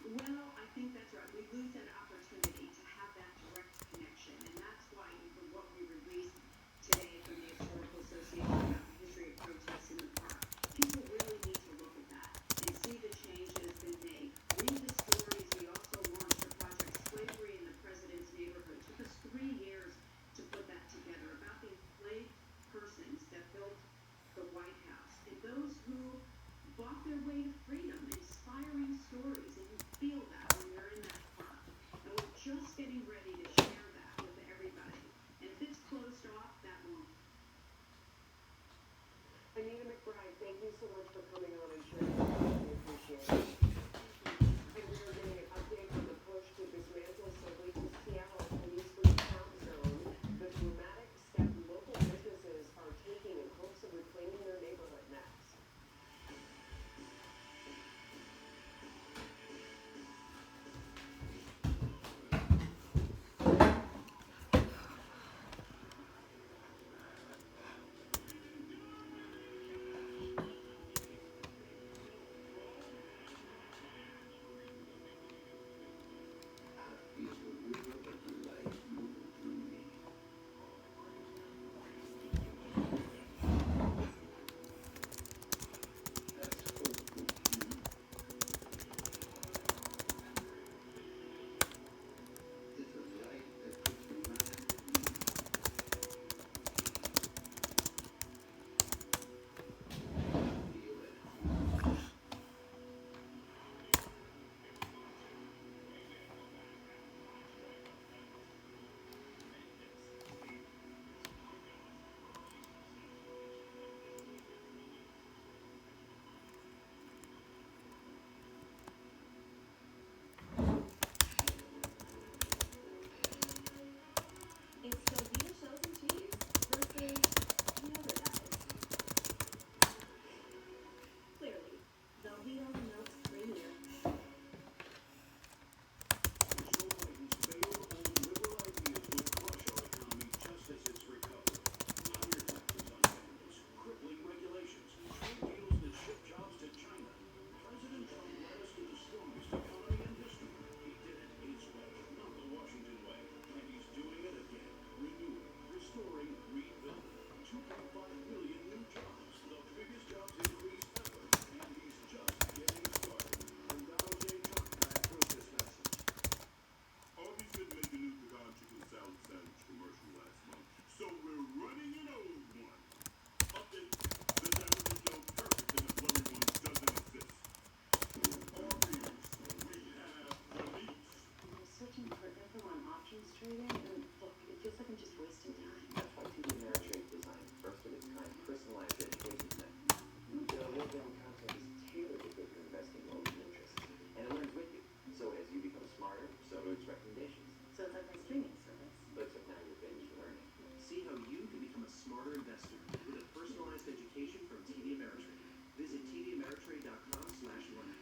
Well, I think that's right. We lose that opportunity to have that direct connection. And that's why even what we released today from the Historical Association about the history of protests in the park, people really need to look at that and see the change that has been made. Read the stories. We also launched a project, Slavery in the President's Neighborhood. It took us 3 years to put that together about the enslaved persons that built the White House and those who bought their way to freedom, inspiring stories, and you feel that when you're in that park. And we're just getting ready to share that with everybody. And if it's closed off, that won't. Anita McBride, thank you so much for coming on and sharing with us. We appreciate it. And we are getting an update on the push to dismantle subway to Seattle police recount zone, the dramatic step local businesses are taking in hopes of reclaiming their neighborhood next. It's Velveeta shells and cheese versus the other guys. Clearly, Velveeta melts creamier. Joe Biden's failed liberal ideas will crush our economy just as it's recovering. Higher taxes on families, crippling regulations, trade deals that ship jobs to China. President Trump led us to the strongest economy in history. He did it his way, not the Washington way. And he's doing it again. Renewing, restoring, rebuilding. 2.5 million new jobs, the biggest jobs increase ever. And he's just getting started. From Donald J. Trump, I approve this message. Arby's didn't make the new pecan chicken salad sandwich commercial last month, so we're running an old one. Update: the sandwich is so perfect and the blurry one doesn't exist. Arby's, we have the meat. I'm searching for info on options trading, and look, it feels like I'm just wasting time. That's why TD Ameritrade designed first of its kind personalized education plan. Their award-winning content is tailored to fit your investing goals and interests, and it learns with you. So as you become smarter, so do its recommendations. So it's like my streaming service. Except now you're binge learning. See how you can become a smarter investor with a personalized education from TD Ameritrade. Visit tdameritrade.com/learn.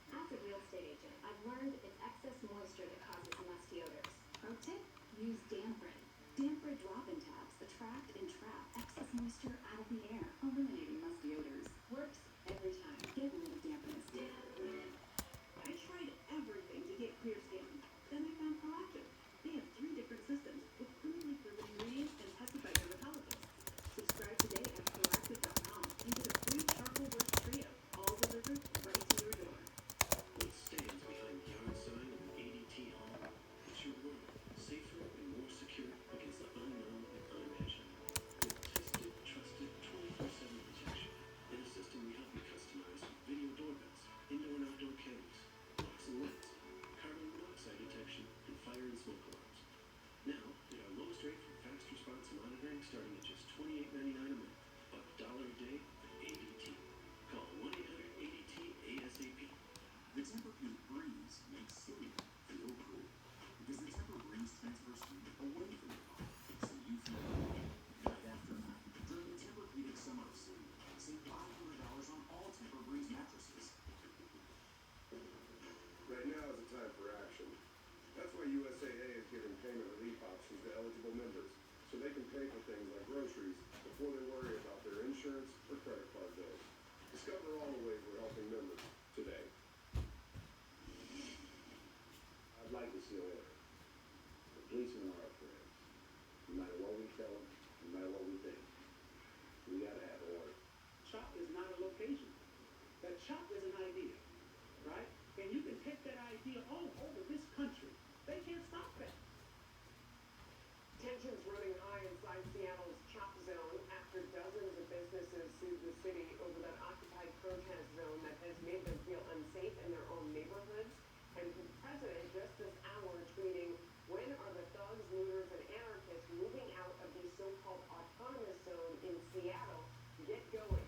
As a real estate agent, I've learned it's excess moisture that causes musty odors. Pro tip: use Damprid. Damprid drop-in tabs attract and trap excess moisture out of the air, eliminating musty odors. Works every time. Get rid of dampness. I tried everything to get clear skin. Then I found Proactive. They have 3 different systems with criminally proven ingredients and tested by dermatologists. Subscribe today at proactive.com and get a free charcoal wash trio, all delivered right to your door. What stands behind yard sign and ADT home? It's your world, safer and more secure against the unknown and unimaginable. With tested, trusted, 24/7 protection and a system we help you customize with video door invasion. That CHOP is an idea, right? And you can take that idea all over this country. They can't stop that. Tensions running high inside Seattle's chop zone after dozens of businesses sued the city over that occupied protest zone that has made them feel unsafe in their own neighborhoods. And the president just this hour tweeting, when are the thugs, looters, and anarchists moving out of the so-called autonomous zone in Seattle? Get going.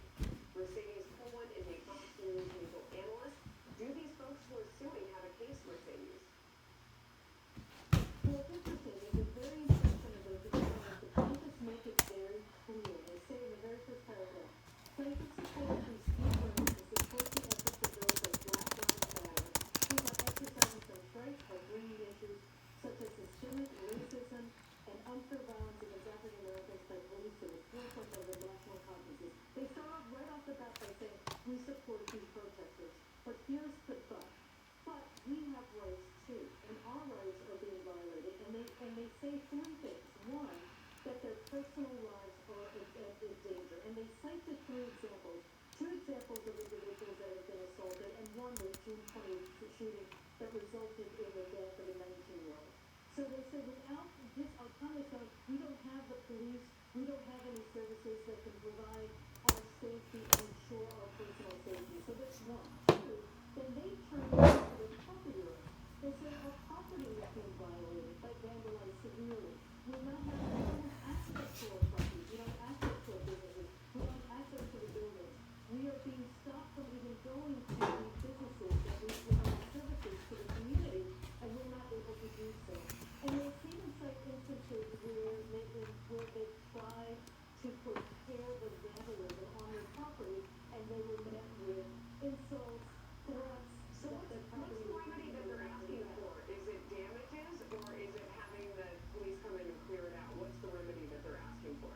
Mercedes Poland is a Fox News legal analyst. Do these folks who are suing have a case, Mercedes? Well, it's interesting, it's very important of those because the plaintiffs make it very clear, they say in the very first paragraph, plaintiffs support these speed limits to support the efforts of those like Black Lives Matter, who are exercising some strength by bringing issues such as systemic racism and unfair violence against African Americans by police to the forefront of their national conferences. They start off right off the bat by saying, we support these protesters, but here's the but. But we have rights too, and our rights are being violated, and they say three things. One, that their personal lives are in danger, and they cite the three examples, two examples of individuals that have been assaulted, and one the June 20th shooting that resulted in the death of a 19-year-old. So they say without this autonomous zone, we don't have the police, we don't have any services that can provide our safety and ensure our personal safety. So that's one. Two, then they turn to the property rights. They say our property is being violated by vandalized severely. We're not having access to our properties. We don't have access to our businesses. We don't have access to the buildings. We are being stopped from even going to these businesses that we provide services to the community, and we're not able to do so. And they even cite instances where they try to prepare the vandalism on their property, and they were met with insults, threats. So what's the remedy that they're asking for? Is it damages, or is it having the police come in and clear it out? What's the remedy that they're asking for?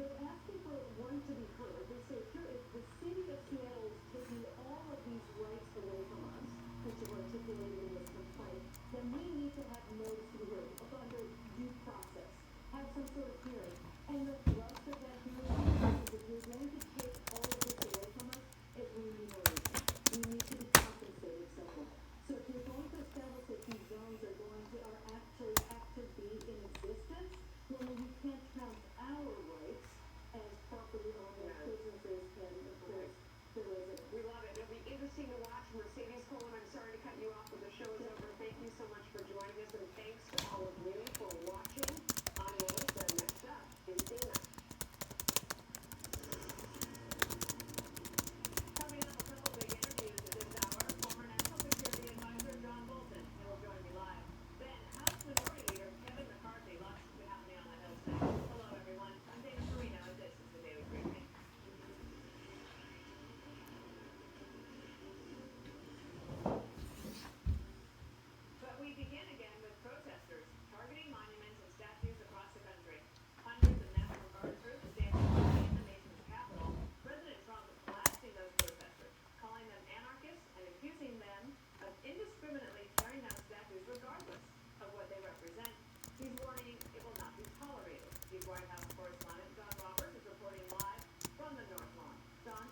They're asking for one to be heard. They say, here, if the city of Seattle is taking all of these rights away from us, which are articulated in this complaint, then we need to have notice to be heard under due process, have some sort of hearing. And the thrust of that hearing is if you're going to take all of this away from us, it remuneration. We need to be compensated somewhat. So if you're going to establish that these zones are actually have to be in existence, then you can't count our rights as property owners, businesses, and of course, the residents. We love it. It'll be interesting to watch. Mercedes Poland, I'm sorry to cut you off, but the show is over. Thank you so much for joining us, and thanks to all of you for watching. I'm Melissa. Next up is Dana. Coming up, a couple big interviews at this hour. Former National Security Advisor John Bolton. He will join me live. Then, House Minority Leader Kevin McCarthy. Lots happening on the Hill today. Hello, everyone. I'm Dana Perino, and this is the Daily Briefing. But we begin again with protesters targeting monuments and statues across the country. Hundreds of National Guard troops standing in the nation's capital. President Trump blasting those protesters, calling them anarchists and accusing them of indiscriminately tearing down statues regardless of what they represent. He's warning it will not be tolerated. Chief White House correspondent John Roberts is reporting live from the North Lawn. John?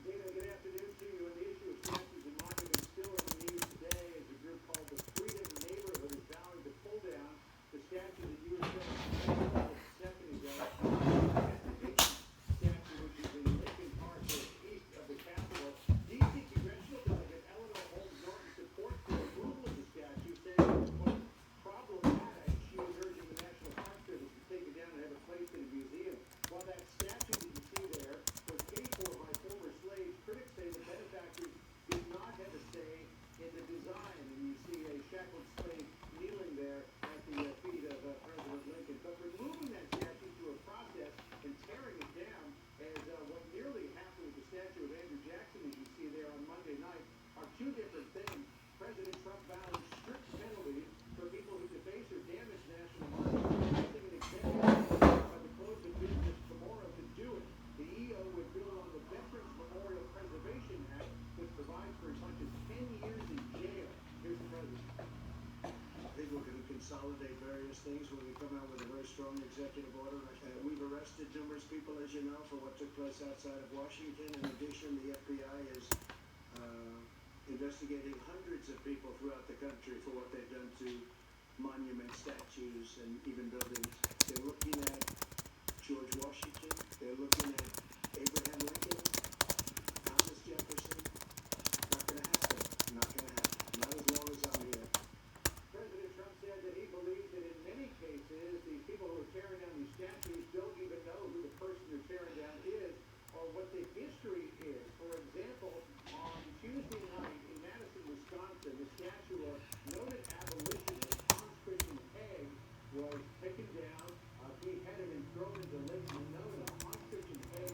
Dana, good afternoon to you. And the issue of statues and monuments still in the news today as a group called the Freedom Neighborhood is vowing to pull down the statue that you were saying a second ago. Statue, which is in Lincoln Park, just east of the Capitol. D.C. congressional delegate Eleanor Holmes Norton supports the removal of the statue, saying it's, quote, problematic. She is urging the National Park Service to take it down and have it placed in a museum. While that statue that you see there was paid for by former slaves, critics say the benefactors did not have a say in the design. And you see a shackled slave kneeling there at the feet of President Lincoln. But removing that statue through a process and tearing it down, as what nearly happened with the statue of Andrew Jackson, as you see there on Monday night, are two different things. President Trump vowing strict penalties for people who deface or damage national monuments, passing an executive order by the close of business tomorrow to do it. The EO would build on the Veterans Memorial Preservation Act, which provides for as much as 10 years in jail. Here's the president. I think we're going to consolidate various things when we come out with a very strong executive order. We've already arrested numerous people, as you know, for what took place outside of Washington. In addition, the FBI is investigating hundreds of people throughout the country for what they've done to monuments, statues, and even buildings. They're looking at George Washington. They're looking at Abraham Lincoln, Thomas Jefferson. Not going to happen. Not going to happen. Not as long as I'm here. President Trump said that he believes that in many cases, these people who are tearing down these statues don't even know who the person they're tearing down is or what the history is. For example, on Tuesday night in Madison, Wisconsin, the statue of noted abolitionist Hans Christian Heg was taken down, beheaded, and thrown into Lake Monona. Hans Christian Heg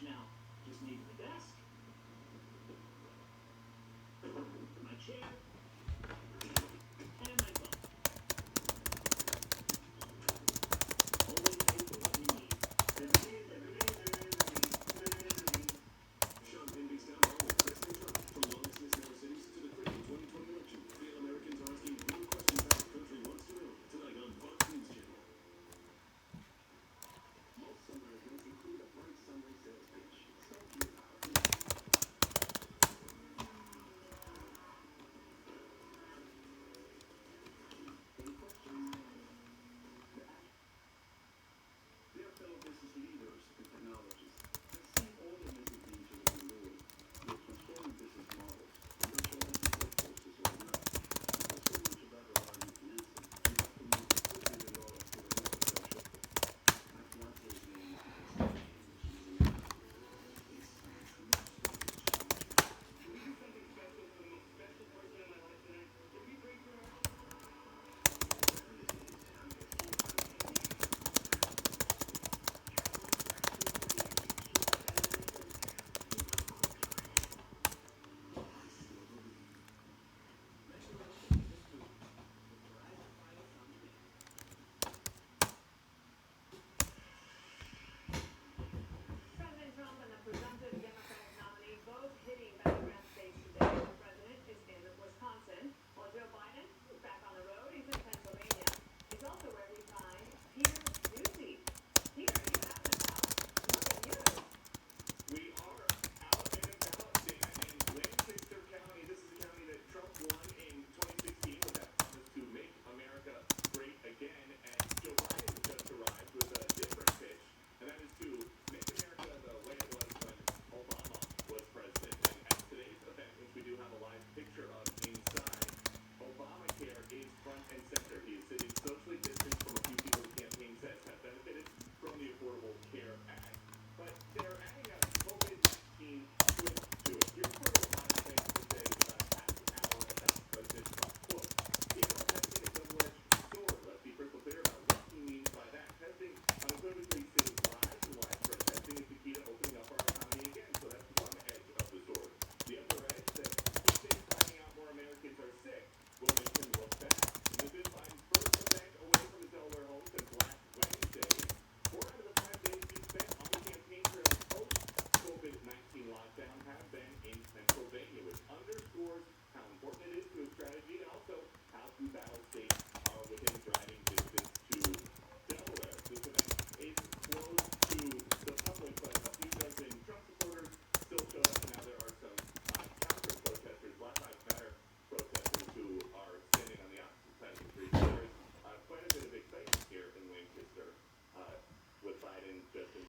now.